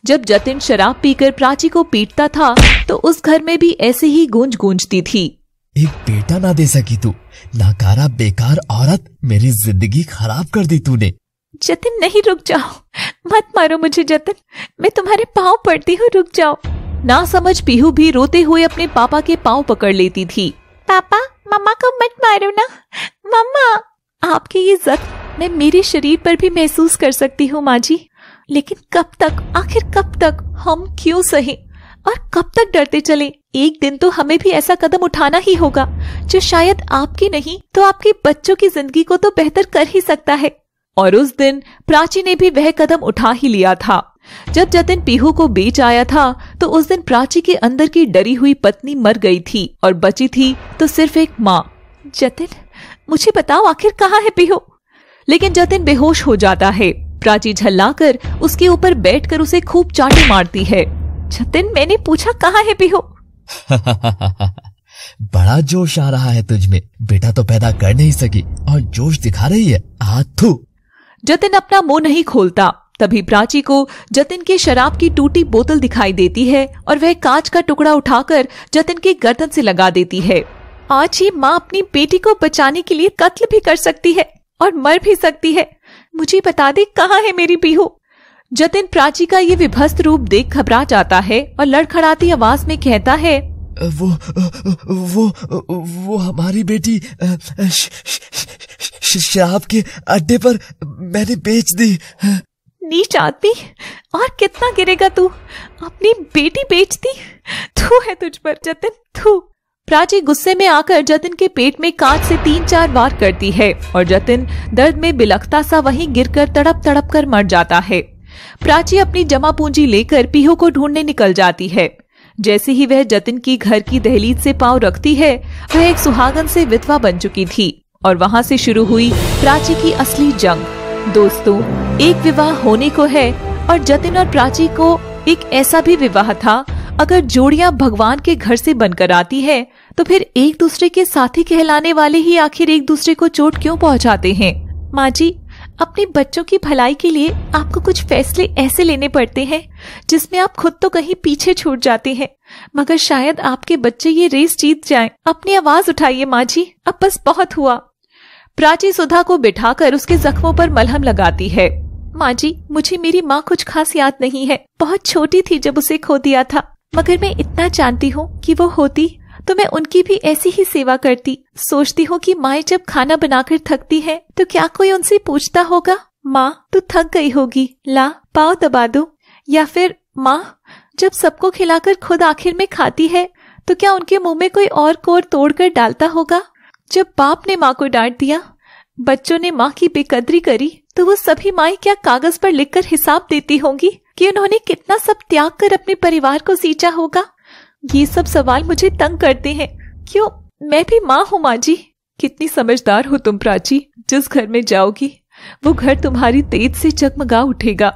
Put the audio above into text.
जब जतिन शराब पीकर प्राची को पीटता था तो उस घर में भी ऐसे ही गूंज गूंजती थी। एक बेटा ना दे सकी तू, नाकारा बेकार औरत, मेरी जिंदगी खराब कर दी तूने। जतिन नहीं, रुक जाओ, मत मारो मुझे जतिन, मैं तुम्हारे पाँव पड़ती हूँ, रुक जाओ। ना समझ पीहू भी रोते हुए अपने पापा के पाँव पकड़ लेती थी। पापा, मम्मा को मत मारो ना, मम्मा। आपके ये जख्म मैं मेरे शरीर पर भी महसूस कर सकती हूँ माँ जी, लेकिन कब तक, आखिर कब तक हम क्यों सहे और कब तक डरते चले? एक दिन तो हमें भी ऐसा कदम उठाना ही होगा जो शायद आपकी नहीं तो आपके बच्चों की जिंदगी को तो बेहतर कर ही सकता है। और उस दिन प्राची ने भी वह कदम उठा ही लिया था। जब जतिन पीहू को बेच आया था तो उस दिन प्राची के अंदर की डरी हुई पत्नी मर गई थी और बची थी तो सिर्फ एक माँ। जतिन, मुझे बताओ आखिर कहाँ है पीहू? लेकिन जतिन बेहोश हो जाता है। प्राची झल्लाकर उसके ऊपर बैठकर उसे खूब चांटे मारती है। जतिन, मैंने पूछा कहाँ है पीहू? बड़ा जोश आ रहा है तुझमें, बेटा तो पैदा कर नहीं सकी और जोश दिखा रही है, आथू। जतिन अपना मुंह नहीं खोलता। तभी प्राची को जतिन की शराब की टूटी बोतल दिखाई देती है और वह कांच का टुकड़ा उठाकर जतिन की गर्दन से लगा देती है। आज ये माँ अपनी बेटी को बचाने के लिए कत्ल भी कर सकती है और मर भी सकती है। मुझे बता दे कहाँ है मेरी पीहू? जतिन प्राची का ये विभत्स रूप देख घबरा जाता है और लड़खड़ाती आवाज में कहता है, वो हमारी बेटी शराब के अड्डे पर मैंने बेच दी। नीच आदमी, और कितना गिरेगा तू? अपनी बेटी बेच दी? थू है तुझ पर जतिन, थू। प्राची गुस्से में आकर जतिन के पेट में कांच से 3-4 वार करती है और जतिन दर्द में बिलखता सा वहीं गिरकर तड़प तड़प कर मर जाता है। प्राची अपनी जमा पूंजी लेकर पीहू को ढूंढने निकल जाती है। जैसे ही वह जतिन की घर की दहलीज से पांव रखती है, वह एक सुहागन से विधवा बन चुकी थी और वहां से शुरू हुई प्राची की असली जंग। दोस्तों, एक विवाह होने को है और जतिन और प्राची को एक ऐसा भी विवाह था। अगर जोड़ियां भगवान के घर से बनकर आती है तो फिर एक दूसरे के साथी कहलाने वाले ही आखिर एक दूसरे को चोट क्यों पहुंचाते हैं? माँ जी, अपने बच्चों की भलाई के लिए आपको कुछ फैसले ऐसे लेने पड़ते हैं जिसमें आप खुद तो कहीं पीछे छूट जाते हैं, मगर शायद आपके बच्चे ये रेस जीत जाएं। अपनी आवाज उठाइए माँ जी, अब बस बहुत हुआ। प्राची सुधा को बिठाकर उसके जख्मों पर मलहम लगाती है। माँ जी, मुझे मेरी माँ कुछ खास याद नहीं है, बहुत छोटी थी जब उसे खो दिया था, मगर मैं इतना जानती हूँ कि वो होती तो मैं उनकी भी ऐसी ही सेवा करती। सोचती हूँ कि माएं जब खाना बनाकर थकती हैं तो क्या कोई उनसे पूछता होगा, माँ तू थक गई होगी, ला पाँव दबा दो? या फिर माँ जब सबको खिलाकर खुद आखिर में खाती है तो क्या उनके मुंह में कोई और कोर तोड़कर डालता होगा? जब बाप ने माँ को डांट दिया, बच्चों ने माँ की बेकदरी करी, तो वो सभी माएं क्या कागज पर लिखकर हिसाब देती होंगी कि उन्होंने कितना सब त्याग कर अपने परिवार को सींचा होगा? ये सब सवाल मुझे तंग करते हैं। क्यों, मैं भी माँ हूँ माँ जी। कितनी समझदार हो तुम प्राची, जिस घर में जाओगी वो घर तुम्हारी तेज से जगमगा उठेगा।